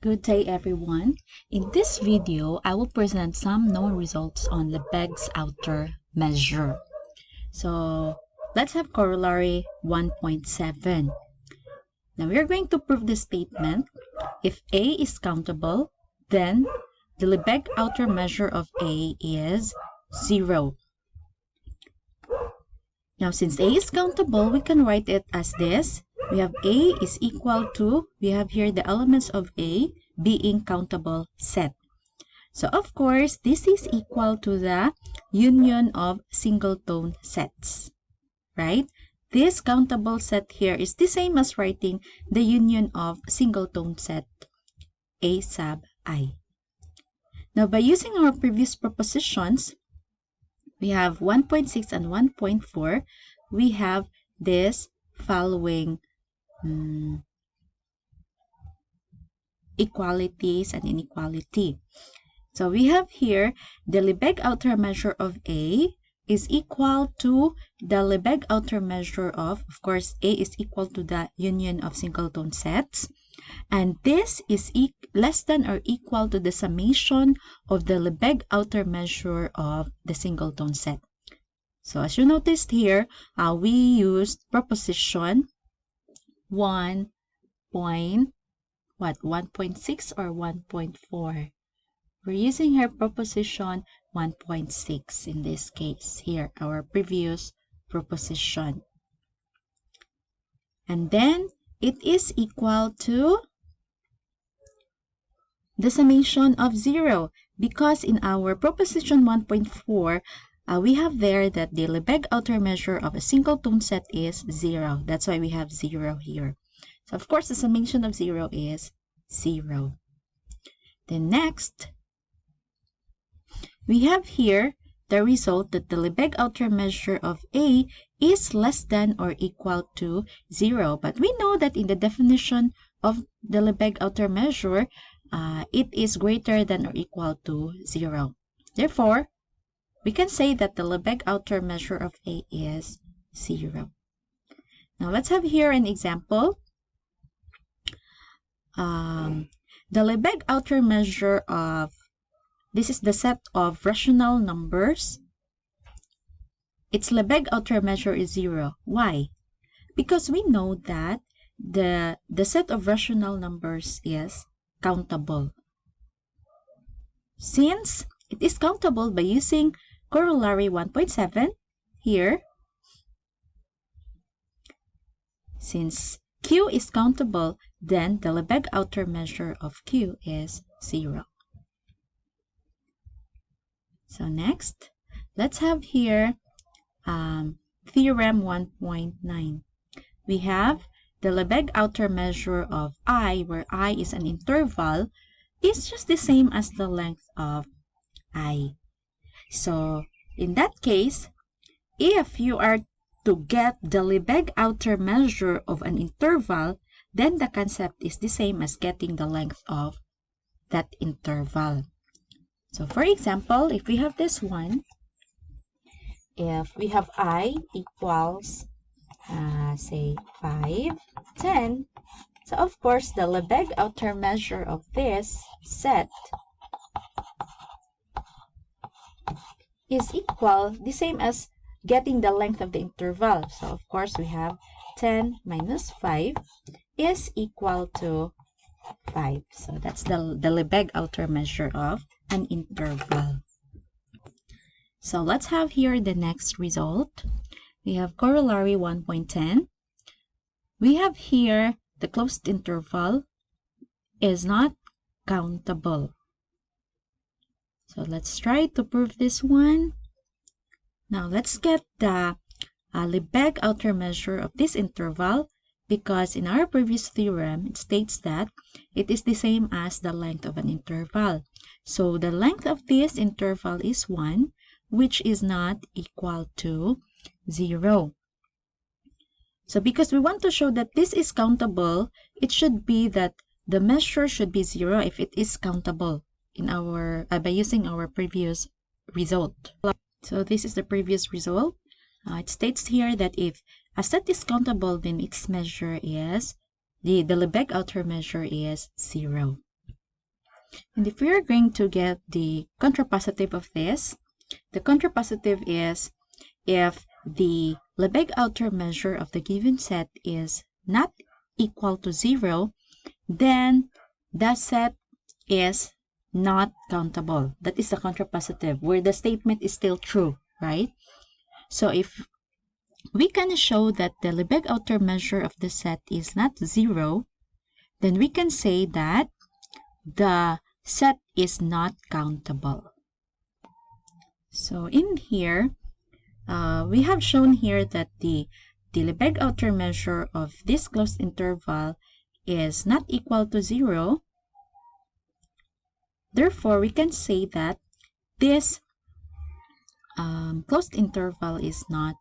Good day everyone. In this video, I will present some known results on Lebesgue's outer measure. So let's have corollary 1.7. Now we are going to prove the statement. If A is countable, then the Lebesgue outer measure of A is 0. Now since A is countable, we can write it as this. We have A is equal to, we have here the elements of A being countable set. So of course, this is equal to the union of singleton sets, right? This countable set here is the same as writing the union of singleton set A sub I. Now by using our previous propositions, we have 1.6 and 1.4, we have this following equalities and inequality. So we have here the Lebesgue outer measure of A is equal to the Lebesgue outer measure of course, A is equal to the union of singleton sets. And this is less than or equal to the summation of the Lebesgue outer measure of the singleton set. So as you noticed here, we used proposition 1.6 or 1.4. We're using here proposition 1.6 in this case. Here, our previous proposition. And then it is equal to the summation of 0, because in our proposition 1.4, we have there that the Lebesgue outer measure of a singleton set is 0. That's why we have 0 here. So of course, the summation of 0 is 0. Then next, we have here the result that the Lebesgue outer measure of A is less than or equal to 0. But we know that in the definition of the Lebesgue outer measure, it is greater than or equal to 0. Therefore, we can say that the Lebesgue outer measure of A is 0. Now let's have here an example. The Lebesgue outer measure of, this is the set of rational numbers. Its Lebesgue outer measure is 0. Why? Because we know that the set of rational numbers is countable. Since it is countable by using corollary 1.7 here, since Q is countable, then the Lebesgue outer measure of Q is 0. So next, let's have here Theorem 1.9. We have the Lebesgue outer measure of I, where I is an interval, is just the same as the length of I. So in that case, if you are to get the Lebesgue outer measure of an interval, then the concept is the same as getting the length of that interval. So for example, if we have this one, if we have I equals, say 5, 10, so of course the Lebesgue outer measure of this set is equal, the same as getting the length of the interval. So of course we have 10 minus 5 is equal to 5. So that's the Lebesgue outer measure of an interval. So let's have here the next result. We have corollary 1.10. We have here the closed interval is not countable. So let's try to prove this one. Now let's get the Lebesgue outer measure of this interval, because in our previous theorem, it states that it is the same as the length of an interval. So the length of this interval is 1, which is not equal to 0. So because we want to show that this is countable, it should be that the measure should be 0 if it is countable in our by using our previous result. So this is the previous result. It states here that if a set is countable, then its measure is, the Lebesgue outer measure is 0. And if we are going to get the contrapositive of this, the contrapositive is if the Lebesgue outer measure of the given set is not equal to 0, then the set is not countable. That is the contrapositive, where the statement is still true, right? So if we can show that the Lebesgue outer measure of the set is not 0, then we can say that the set is not countable. So in here, we have shown here that the Lebesgue outer measure of this closed interval is not equal to 0. Therefore, we can say that this closed interval is not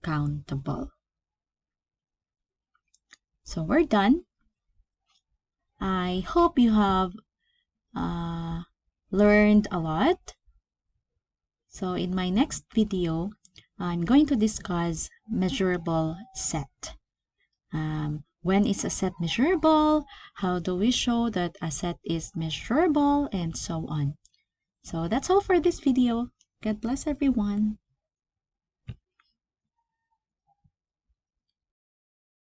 countable. So we're done. I hope you have learned a lot. So in my next video, I'm going to discuss measurable set. When is a set measurable? How do we show that a set is measurable? And so on. So that's all for this video. God bless everyone.